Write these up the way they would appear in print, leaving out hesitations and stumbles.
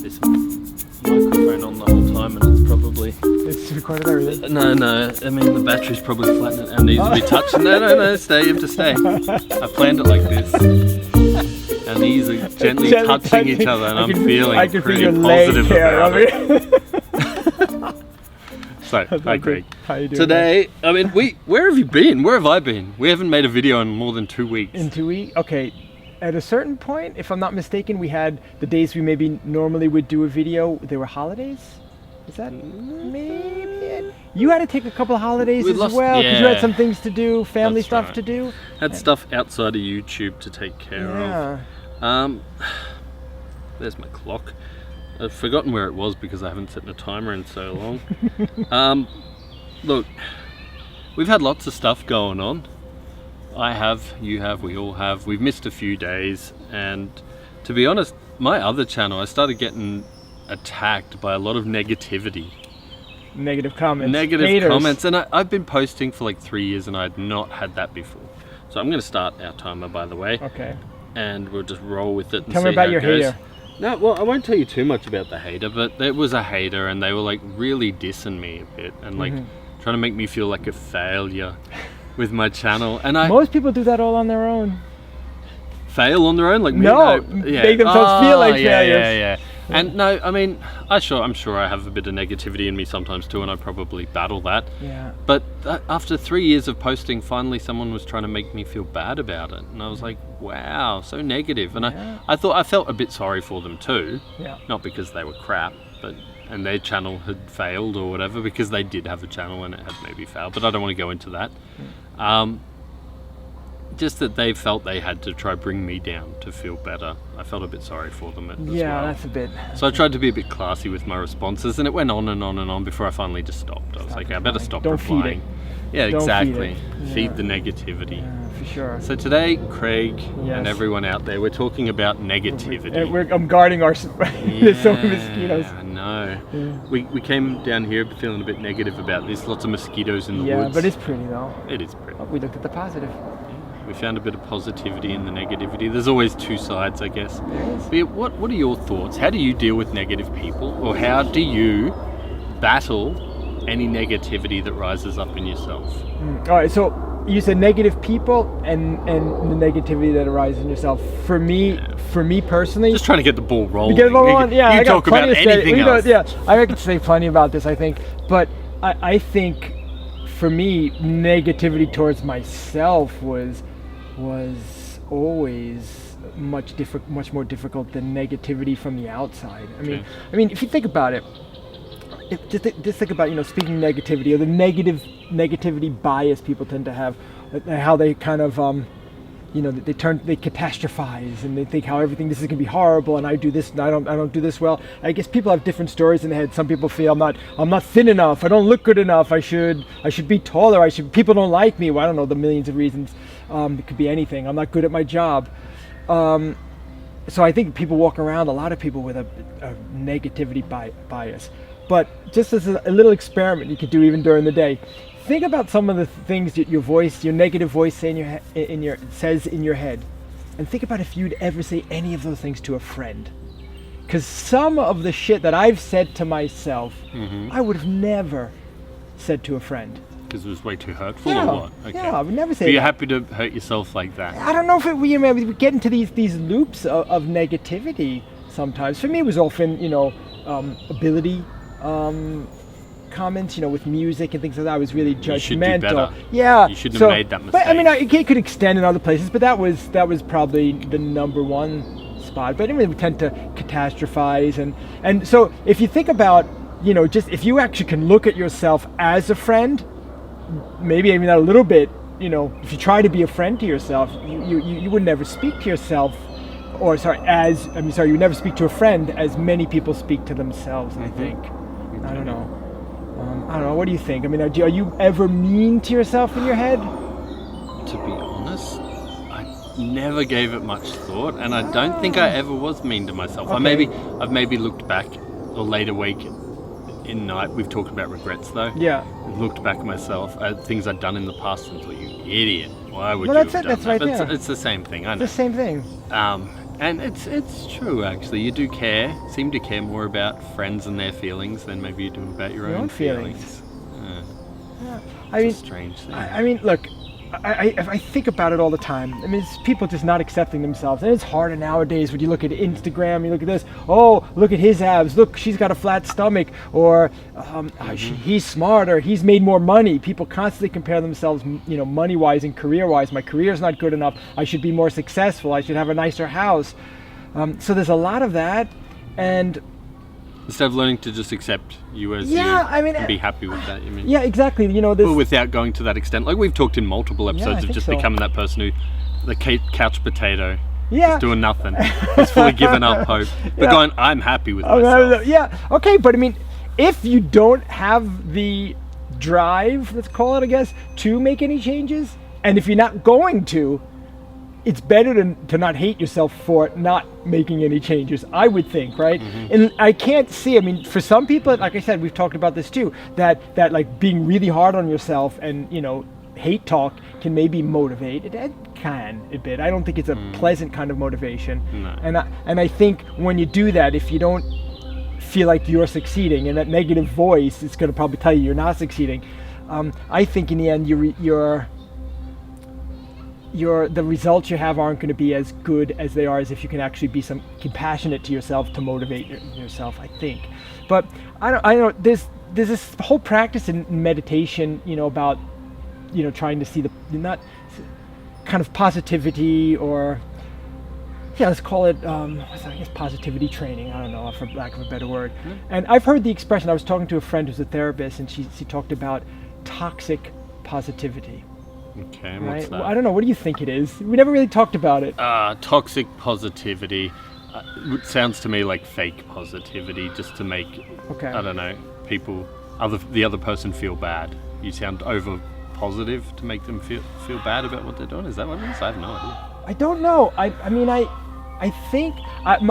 this microphone on the whole time, and it's probably... It's recorded everything. No, I mean the battery's probably flat and it needs to be touched. No, stay, you have to stay. I planned it like this. Our knees are gently touching each other, and I'm feeling pretty positive about it. So, hi Craig. How you doing? Today, I mean, where have you been? Where have I been? We haven't made a video in more than 2 weeks. In 2 weeks? Okay. At a certain point, if I'm not mistaken, we had the days we maybe normally would do a video. There were holidays. Is that maybe it? You had to take a couple of holidays well because you had some things to do, family stuff to do. Had stuff outside of YouTube to take care of. There's my clock. I've forgotten where it was because I haven't set a timer in so long. Look, we've had lots of stuff going on. I have, you have, we all have. We've missed a few days, and to be honest, my other channel, I started getting attacked by a lot of negativity. Negative comments. Negative comments, and I've been posting for like 3 years and I had not had that before. So I'm going to start our timer, by the way. Okay. And we'll just roll with it and Tell see me about how your it goes. hater. No, well, I won't tell you too much about the hater, but there was a hater and they were like really dissing me a bit and like trying to make me feel like a failure with my channel. And most people do that all on their own. Fail on their own? Like no, make themselves feel like failures. Yeah. And no, I mean, I'm sure I have a bit of negativity in me sometimes too, and I probably battle that. Yeah. But after 3 years of posting, finally someone was trying to make me feel bad about it, and I was like, wow, so negative. And I felt a bit sorry for them too. Yeah. Not because they were crap, and their channel had failed or whatever, because they did have a channel and it had maybe failed. But I don't want to go into that. Just that they felt they had to try bring me down to feel better. I felt a bit sorry for them as well. Yeah, that's a bit... So I tried to be a bit classy with my responses, and it went on and on and on before I finally just stopped. I was like, I better stop replying. Feed it. Yeah, exactly. Feed the negativity. Yeah, for sure. So today, Craig and everyone out there, we're talking about negativity. I'm guarding our... There's so many mosquitoes. I know. Yeah. We came down here feeling a bit negative about this. Lots of mosquitoes in the woods. Yeah, but it's pretty though. It is pretty. Oh, we looked at the positive. We found a bit of positivity in the negativity. There's always two sides, I guess. But what are your thoughts? How do you deal with negative people? Or how do you battle any negativity that rises up in yourself? All right, so you said negative people and the negativity that arises in yourself. For me personally... Just trying to get the ball rolling. Get the ball rolling, yeah. You talk about anything else. I could say plenty about this, I think. But I think, for me, negativity towards myself was always much more difficult than negativity from the outside. I mean, if you think about it, just think about speaking negativity or the negativity bias people tend to have, how they kind of they catastrophize and they think how this is gonna be horrible and I do this and I don't do this well. I guess people have different stories in their head. Some people feel I'm not thin enough, I don't look good enough, I should be taller, people don't like me. Well, I don't know, the millions of reasons. It could be anything. I'm not good at my job. So I think people walk around, a lot of people with a negativity bias. But just as a little experiment you could do even during the day, think about some of the things that your negative voice says in your head, and think about if you'd ever say any of those things to a friend. Because some of the shit that I've said to myself, I would have never said to a friend. Because it was way too hurtful, or what? Okay. Yeah, I would never say that. But you're happy to hurt yourself like that? I don't know if we get into these loops of negativity sometimes. For me, it was often, ability comments, with music and things like that. I was really judgmental. You should do better. Yeah. You shouldn't have made that mistake. But I mean, it could extend in other places, but that was probably the number one spot. But anyway, we tend to catastrophize, and so if you think about, just if you actually can look at yourself as a friend, maybe even a little bit, if you try to be a friend to yourself, you would never speak to yourself, you would never speak to a friend as many people speak to themselves, I think. I don't know. What do you think? I mean, are you ever mean to yourself in your head? To be honest, I never gave it much thought, and I don't think I ever was mean to myself. Okay. I've maybe looked back or laid awake in night. We've talked about regrets though. Yeah. I've looked back at myself at things I'd done in the past and thought, you idiot, why would you have done that? That's right there. It's the same thing, I know. It's the same thing. And it's true, actually. You do seem to care more about friends and their feelings than maybe you do about your own feelings. Yeah. I mean, it's a strange thing. I mean, look, I think about it all the time. I mean, it's people just not accepting themselves. And it's harder nowadays when you look at Instagram, you look at this, oh, look at his abs, look, she's got a flat stomach, or he's smarter, he's made more money. People constantly compare themselves, money-wise and career-wise. My career's not good enough. I should be more successful. I should have a nicer house. So there's a lot of that. And instead of learning to just accept you as and be happy with that, you mean? Yeah, exactly. Well, without going to that extent. Like we've talked in multiple episodes of just becoming that person who, the couch potato, just doing nothing. Just fully giving up hope. But going, I'm happy with myself. Yeah, okay, but I mean, if you don't have the drive, let's call it, I guess, to make any changes, and if you're not going to, it's better to not hate yourself for not making any changes, I would think, right? Mm-hmm. And I can't see, I mean, for some people, like I said, we've talked about this too, that like being really hard on yourself and, hate talk can maybe motivate. It can a bit. I don't think it's a pleasant kind of motivation. No. And I think when you do that, if you don't feel like you're succeeding, and that negative voice is going to probably tell you you're not succeeding, I think in the end the results you have aren't going to be as good as they are as if you can actually be compassionate to yourself to motivate yourself, I think. But I don't there's this whole practice in meditation, about trying to see not kind of positivity, or let's call it I guess positivity training, I don't know, for lack of a better word. And I've heard the expression. I was talking to a friend who's a therapist, and she talked about toxic positivity. Okay, what's that? Well, I don't know. What do you think it is? We never really talked about it. Toxic positivity. It sounds to me like fake positivity, just to make, I don't know, the other person feel bad. You sound over positive to make them feel bad about what they're doing. Is that what it is? I have no idea. I don't know. I think, like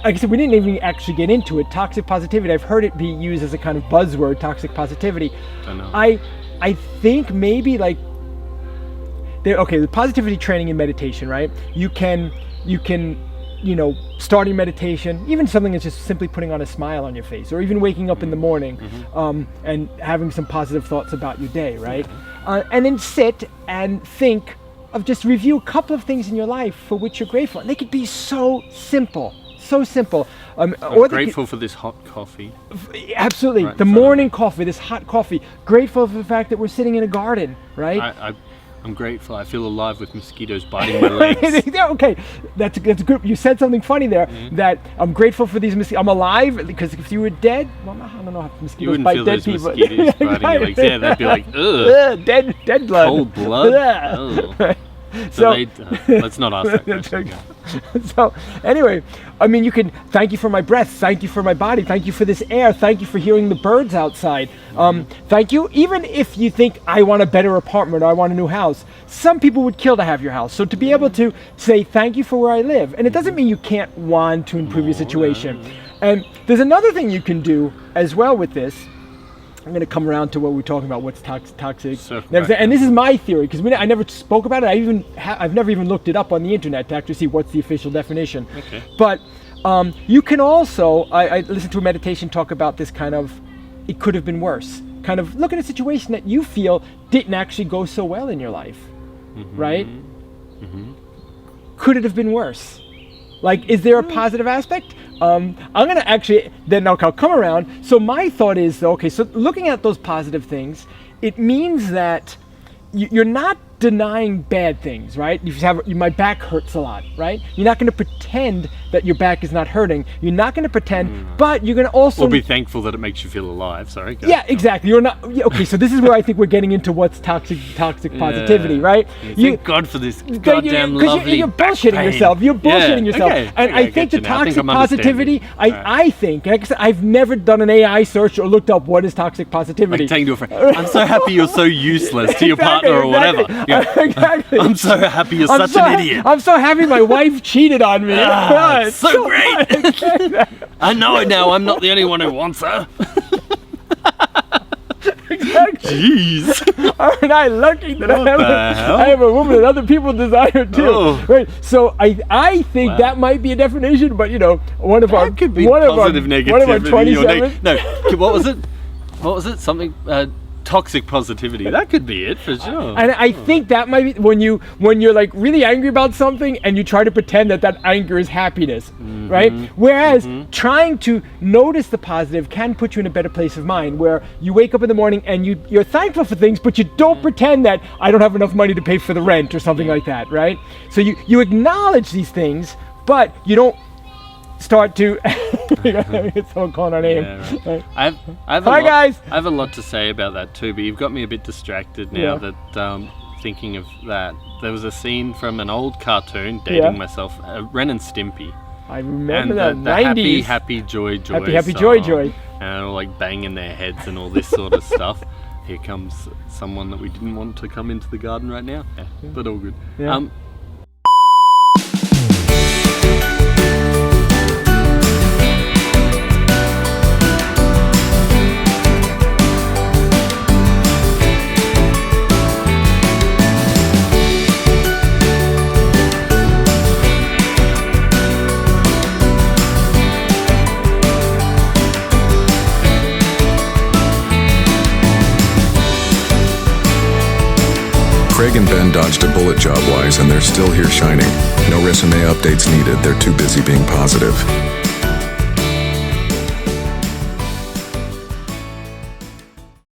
I said, we didn't even actually get into it. Toxic positivity. I've heard it be used as a kind of buzzword, toxic positivity. Don't know. I think maybe like, the positivity training and meditation, right? You can, start your meditation, even something that's just simply putting on a smile on your face, or even waking up in the morning, and having some positive thoughts about your day, right? And then sit and think of, just review a couple of things in your life for which you're grateful. And they could be so simple. I'm grateful for this hot coffee. Absolutely. Right, the morning coffee, this hot coffee. Grateful for the fact that we're sitting in a garden, right? I'm grateful. I feel alive with mosquitoes biting my legs. Okay, that's good. You said something funny there. That I'm grateful for these mosquitoes. I'm alive, because if you were dead, well, I don't know how mosquitoes bite dead people. You wouldn't feel those mosquitoes biting your legs. Yeah, they'd be like, ugh. Dead blood. Cold blood. So let's not ask that question. So anyway, I mean, you can thank you for my breath, thank you for my body, thank you for this air, thank you for hearing the birds outside. Thank you, even if you think I want a better apartment or I want a new house. Some people would kill to have your house. So to be able to say thank you for where I live, and it doesn't mean you can't want to improve your situation. And there's another thing you can do as well with this. I'm going to come around to what we're talking about, what's toxic. And this is my theory, because I never spoke about it. I've never even looked it up on the internet to actually see what's the official definition. Okay. But you can also, I listened to a meditation talk about this kind of, it could have been worse. Kind of look at a situation that you feel didn't actually go so well in your life, right? Could it have been worse? Like, is there a positive aspect? I'm going to actually, then I'll come around. So my thought is, okay, so looking at those positive things, it means that you're not denying bad things, right? My back hurts a lot, right? You're not going to pretend that your back is not hurting. You're not going to pretend, but you're going to also... Or be thankful that it makes you feel alive. Sorry. Yeah, exactly. You're not... Okay, so this is where I think we're getting into what's toxic positivity, right? Thank God for this goddamn lovely you're bullshitting yourself. You're bullshitting yourself. Okay. And I think the toxic positivity, I think, like I said, I've never done an AI search or looked up what is toxic positivity. Like saying to a friend, I'm so happy you're so useless to your partner or whatever. Yeah. Exactly. I'm so happy you're such an idiot. I'm so happy my wife cheated on me. It's so great. I know it now. I'm not the only one who wants her. Exactly. Exactly. Jeez. Aren't I lucky that What the hell? I have a woman that other people desire too? Oh. Right. So I think that might be a definition, but one of our could be one positive of negativity. our 27. No, what was it? What was it? Something toxic positivity. That could be it for sure. And I think that might be when you're like really angry about something and you try to pretend that anger is happiness, right? Whereas trying to notice the positive can put you in a better place of mind, where you wake up in the morning and you're thankful for things, but you don't pretend that I don't have enough money to pay for the rent or something like that, right? So you acknowledge these things, but you don't start to someone calling our name. Yeah, right. I have Hi guys. I have a lot to say about that too, but you've got me a bit distracted now that thinking of that. There was a scene from an old cartoon, dating myself, Ren and Stimpy. I remember and that. the 90s. happy joy Happy song, joy. and all like banging their heads and all this sort of stuff. Here comes someone that we didn't want to come into the garden right now, but all good. Yeah. Craig and Ben dodged a bullet job-wise, and they're still here shining. No resume updates needed, they're too busy being positive.